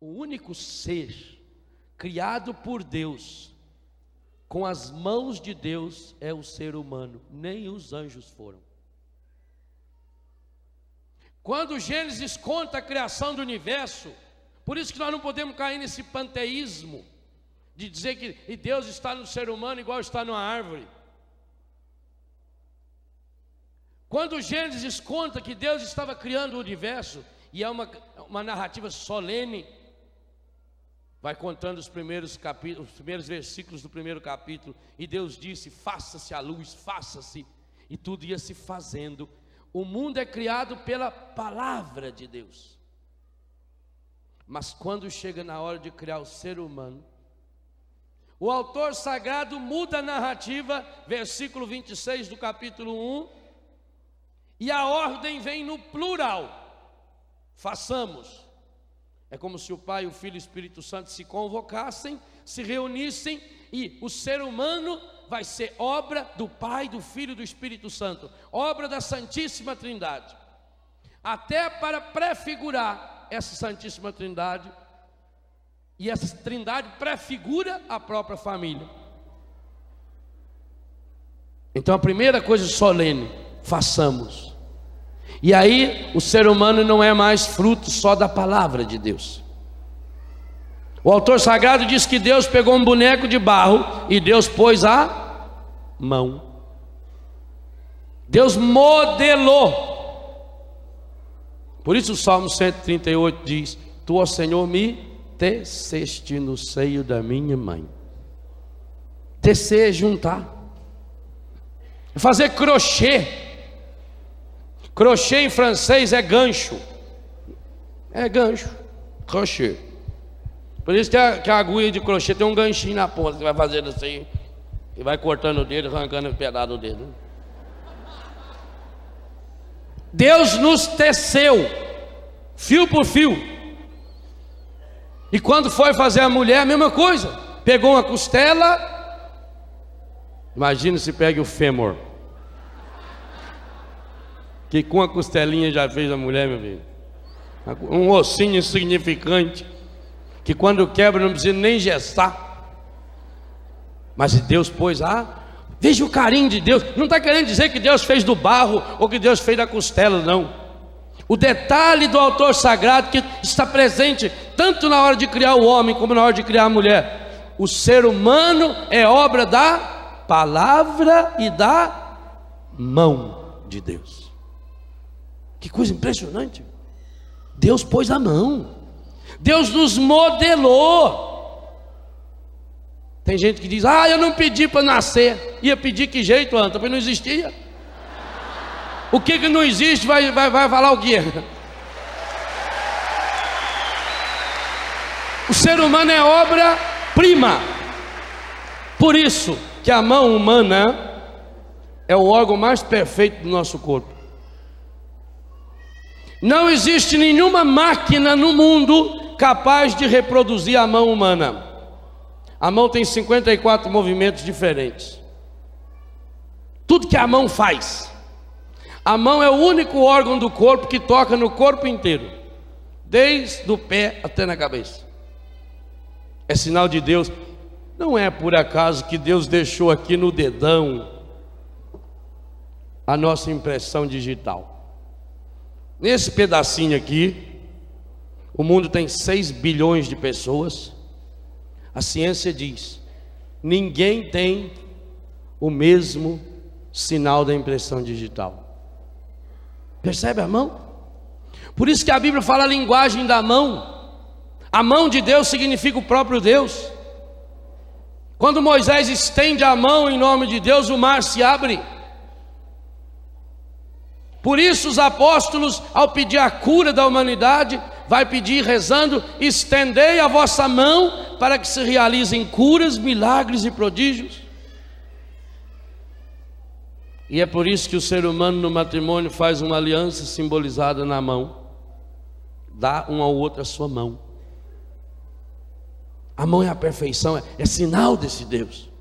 O único ser criado por Deus, com as mãos de Deus, é o ser humano. Nem os anjos foram. Quando Gênesis conta a criação do universo, por isso que nós não podemos cair nesse panteísmo de dizer que Deus está no ser humano igual está numa árvore. Quando Gênesis conta que Deus estava criando o universo, e é uma narrativa solene, vai contando os primeiros versículos do primeiro capítulo, e Deus disse: faça-se a luz, faça-se, e tudo ia se fazendo. O mundo é criado pela palavra de Deus. Mas quando chega na hora de criar o ser humano, o autor sagrado muda a narrativa, versículo 26 do capítulo 1, e a ordem vem no plural: façamos. É como se o Pai, o Filho e o Espírito Santo se convocassem, se reunissem, e o ser humano vai ser obra do Pai, do Filho e do Espírito Santo, obra da Santíssima Trindade. Até para prefigurar essa Santíssima Trindade, e essa Trindade prefigura a própria família. Então a primeira coisa solene: façamos. E aí o ser humano não é mais fruto só da palavra de Deus. O autor sagrado diz que Deus pegou um boneco de barro e Deus pôs a mão. Deus modelou. Por isso o Salmo 138 diz: tu, ó Senhor, me teceste no seio da minha mãe. Tecer é juntar, é fazer crochê. Crochê em francês é gancho. É gancho, crochê. Por isso que a agulha de crochê tem um ganchinho na ponta. Você vai fazendo assim e vai cortando o dedo, arrancando o pedaço do dedo. Deus nos teceu, fio por fio. E quando foi fazer a mulher, a mesma coisa. Pegou uma costela. Imagina se pega o fêmur, que com a costelinha já fez a mulher, meu filho. Um ossinho insignificante, que quando quebra não precisa nem gestar. Mas Deus pôs veja o carinho de Deus. Não está querendo dizer que Deus fez do barro ou que Deus fez da costela, não. O detalhe do autor sagrado que está presente tanto na hora de criar o homem como na hora de criar a mulher: o ser humano é obra da palavra e da mão de Deus. Que coisa impressionante. Deus pôs a mão. Deus nos modelou. Tem gente que diz: eu não pedi para nascer. Ia pedir que jeito, Anta? Porque não existia. O que não existe vai falar o quê? O ser humano é obra-prima. Por isso que a mão humana é o órgão mais perfeito do nosso corpo. Não existe nenhuma máquina no mundo capaz de reproduzir a mão humana. A mão tem 54 movimentos diferentes. Tudo que a mão faz. A mão é o único órgão do corpo que toca no corpo inteiro, desde o pé até na cabeça. É sinal de Deus. Não é por acaso que Deus deixou aqui no dedão a nossa impressão digital. Nesse pedacinho aqui, o mundo tem 6 bilhões de pessoas. A ciência diz: ninguém tem o mesmo sinal da impressão digital. Percebe a mão? Por isso que a Bíblia fala a linguagem da mão. A mão de Deus significa o próprio Deus. Quando Moisés estende a mão em nome de Deus, o mar se abre. Por isso os apóstolos, ao pedir a cura da humanidade, vai pedir rezando: estendei a vossa mão para que se realizem curas, milagres e prodígios. E é por isso que o ser humano no matrimônio faz uma aliança simbolizada na mão. Dá um ao outro a sua mão. A mão é a perfeição, é sinal desse Deus.